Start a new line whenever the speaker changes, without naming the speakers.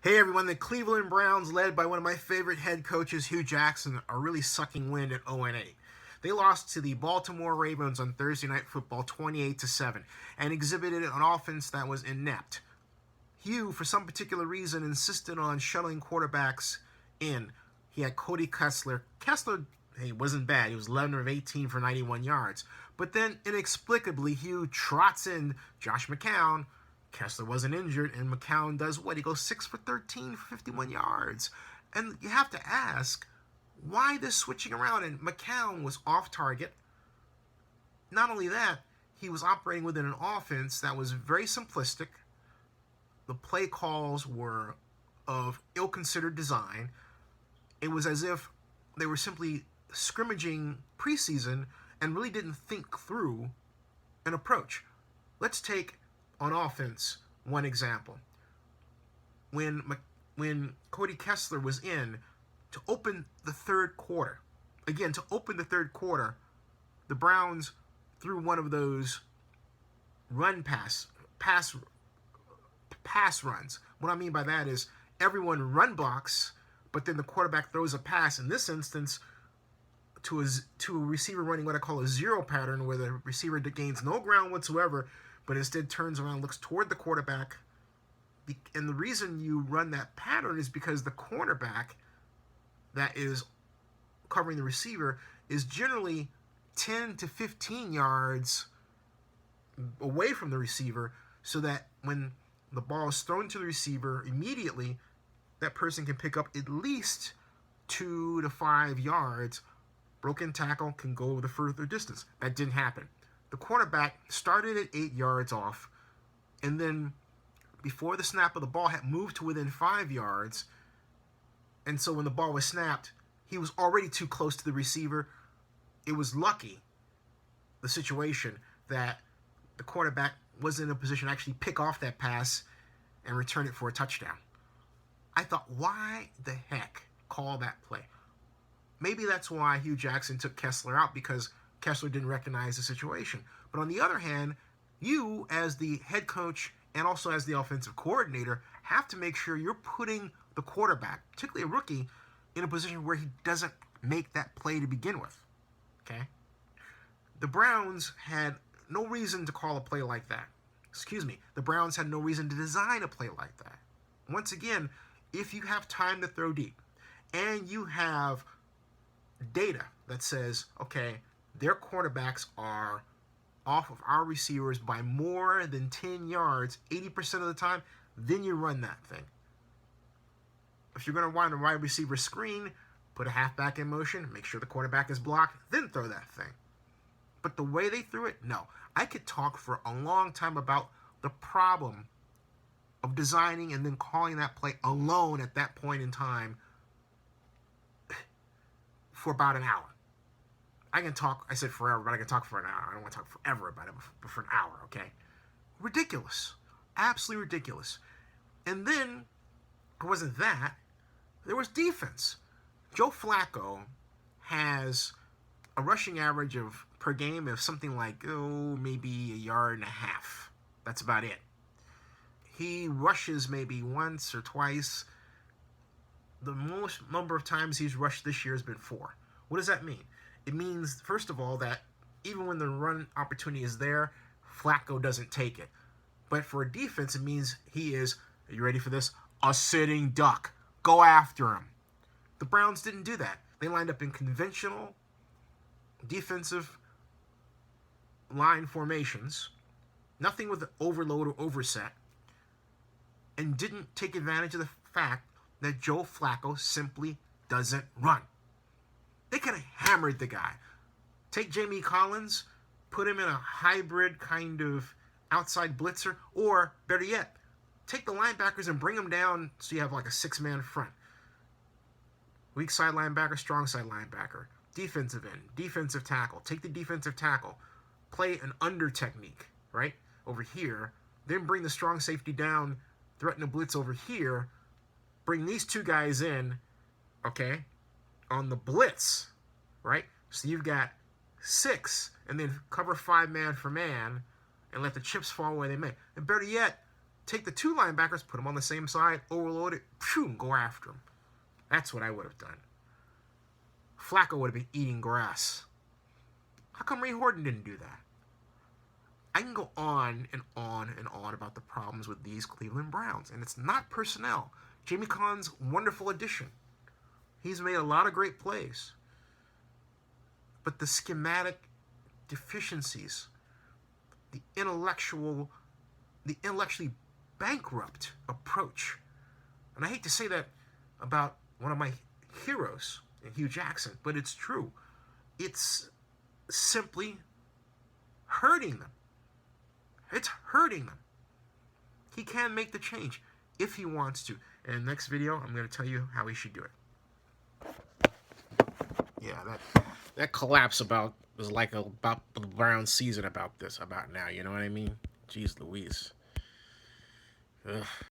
Hey everyone, the Cleveland Browns, led by one of my favorite head coaches, Hugh Jackson, are really sucking wind at 0-8. They lost to the Baltimore Ravens on Thursday Night Football 28-7 and exhibited an offense that was inept. Hugh, for some particular reason, insisted on shuttling quarterbacks in. He had Cody Kessler. Kessler, hey, wasn't bad. He was 11 of 18 for 91 yards. But then, inexplicably, Hugh trots in Josh McCown. Kessler wasn't injured, and McCown does what? He goes 6 for 13 for 51 yards. And you have to ask, why this switching around? And McCown was off target. Not only that, he was operating within an offense that was very simplistic. The play calls were of ill-considered design. It was as if they were simply scrimmaging preseason and really didn't think through an approach. Let's take on offense one example. When Cody Kessler was in to open the third quarter, the Browns threw one of those pass runs. What I mean by that is everyone run blocks, but then the quarterback throws a pass. In this instance, to a receiver running what I call a zero pattern, where the receiver gains no ground whatsoever, but instead turns around and looks toward the quarterback. And the reason you run that pattern is because the cornerback that is covering the receiver is generally 10 to 15 yards away from the receiver, so that when the ball is thrown to the receiver, immediately that person can pick up at least 2 to 5 yards. Broken tackle can go the further distance. That didn't happen. The quarterback started at 8 yards off, and then before the snap of the ball had moved to within 5 yards, and so when the ball was snapped, he was already too close to the receiver. It was lucky, the situation, that the quarterback was in a position to actually pick off that pass and return it for a touchdown. I thought, why the heck call that play? Maybe that's why Hugh Jackson took Kessler out, because Kessler didn't recognize the situation. But on the other hand, you, as the head coach and also as the offensive coordinator, have to make sure you're putting the quarterback, particularly a rookie, in a position where he doesn't make that play to begin with. Okay? The Browns had no reason to call a play like that. The Browns had no reason to design a play like that. Once again, if you have time to throw deep and you have data that says, okay, their quarterbacks are off of our receivers by more than 10 yards 80% of the time, then you run that thing. If you're going to run a wide receiver screen, put a halfback in motion, make sure the quarterback is blocked, then throw that thing. But the way they threw it, no. I could talk for a long time about the problem of designing and then calling that play alone at that point in time for about an hour. I can talk, I said forever, but I can talk for an hour. I don't want to talk forever about it, but for an hour, okay? Ridiculous. Absolutely ridiculous. And then, it wasn't that. There was defense. Joe Flacco has a rushing average of per game of something like, maybe 1.5 yards. That's about it. He rushes maybe once or twice. The most number of times he's rushed this year has been 4. What does that mean? It means, first of all, that even when the run opportunity is there, Flacco doesn't take it. But for a defense, it means he is, are you ready for this? A sitting duck. Go after him. The Browns didn't do that. They lined up in conventional defensive line formations, nothing with overload or overset, and didn't take advantage of the fact that Joe Flacco simply doesn't run. They could have hammered the guy. Take Jamie Collins, put him in a hybrid kind of outside blitzer, or better yet, take the linebackers and bring them down so you have like a 6-man front. Weak side linebacker, strong side linebacker. Defensive end, defensive tackle. Take the defensive tackle. Play an under technique, right? Over here. Then bring the strong safety down, threaten a blitz over here. Bring these two guys in, okay, on the blitz, right? So you've got 6, and then cover 5 man for man, and let the chips fall where they may. And better yet, Take the two linebackers, put them on the same side, overload it, and go after them. That's what I would have done. Flacco would have been eating grass. How come Ray Horton didn't do that? I can go on and on and on about the problems with these Cleveland Browns, and it's not personnel. Jamie Collins, wonderful addition. He's made a lot of great plays. But the schematic deficiencies, the intellectually bankrupt approach, and I hate to say that about one of my heroes, Hugh Jackson, but it's true. It's simply hurting them. It's hurting them. He can make the change if he wants to. And in the next video, I'm going to tell you how he should do it. Yeah, that collapse was like about the Browns season about now. You know what I mean? Jeez Louise. Ugh.